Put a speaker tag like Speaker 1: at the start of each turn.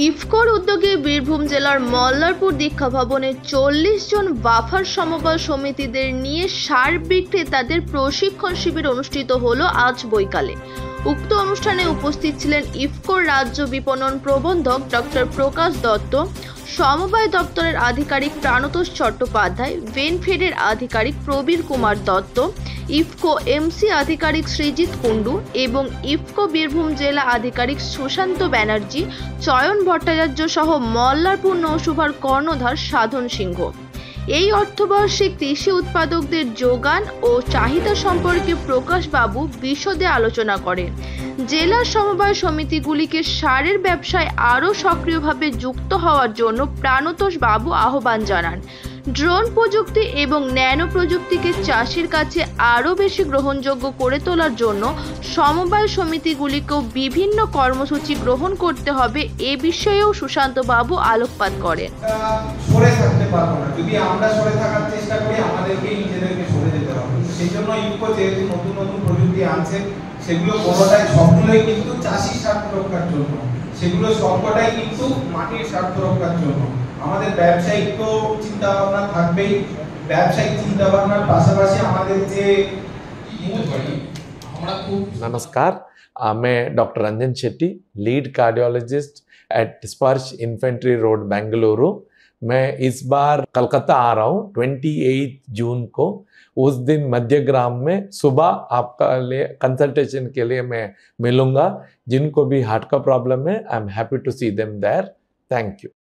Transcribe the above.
Speaker 1: ইফকোর উদ্যোগে বীরভূম জেলার মল্লারপুর দীক্ষা ভবনে 40 জন বাফার সমবায় সমিতিদের নিয়ে সার বিক্রেতাদের প্রশিক্ষণ শিবির অনুষ্ঠিত হলো আজ বৈকালে। উক্ত অনুষ্ঠানে উপস্থিত ছিলেন ইফকোর রাজ্য বিপণন প্রবন্ধক ডক্টর প্রকাশ দত্ত, সমবায় দপ্তরের আধিকারিক প্রাণতোষ চট্টোপাধ্যায়, ভেনফেডের আধিকারিক প্রবীর কুমার দত্ত, ইফকো এমসি আধিকারিক সৃজিত কুণ্ডু এবং ইফকো বীরভূম জেলা আধিকারিক সুশান্ত ব্যানার্জি, চয়ন ভট্টাচার্য সহ মল্লারপুর নৌসভার কর্ণধার সাধন সিংহ। এই অর্থবর্ষে কৃষি উৎপাদকদের যোগান ও চাহিদা সম্পর্কে প্রকাশবাবু বিশদে আলোচনা করেন। জেলার সমবায় সমিতিগুলিকে সারের ব্যবসায় আরও সক্রিয়ভাবে যুক্ত হওয়ার জন্য প্রাণতোষ বাবু আহ্বান জানান। ড্রোন প্রযুক্তি এবং ন্যানো প্রযুক্তিকে চাষির কাছে আরও বেশি গ্রহণযোগ্য করে তোলার জন্য সমবায় সমিতিগুলিকেও বিভিন্ন কর্মসূচি গ্রহণ করতে হবে, এ বিষয়েও সুশান্ত বাবু আলোকপাত করেন।
Speaker 2: সরে থাকতে পারবো না, যদি আমরা সরে থাকার চেষ্টা করি আমাদেরকে নিজেদেরকে সরে যেতে হবে। সেই জন্য ইফকো যেহেতু নতুন নতুন প্রযুক্তি আনছে, সেগুলো কোনোটাই সবগুলোই কিন্তু চাষির স্বার্থ রক্ষার জন্য, সেগুলো সবকটাই কিন্তু মাটির স্বার্থ রক্ষার জন্য। আমাদের ব্যবসায়িক তো চিন্তা ভাবনা থাকবেই, ব্যবসায়িক চিন্তা ভাবনার পাশাপাশি আমাদের যে
Speaker 3: नमस्कार, मैं doctor Ranjan Shetty, lead cardiologist at Sparsh Infantry Road Bengaluru. मैं इस बार कलकत्ता आ रहा हूँ 28 जून को। उस दिन मध्यग्राम में सुबह आपका लिए कंसल्टेशन के लिए मैं मिलूंगा। जिनको भी हार्ट का प्रॉब्लम है, I am happy to see them there. Thank you.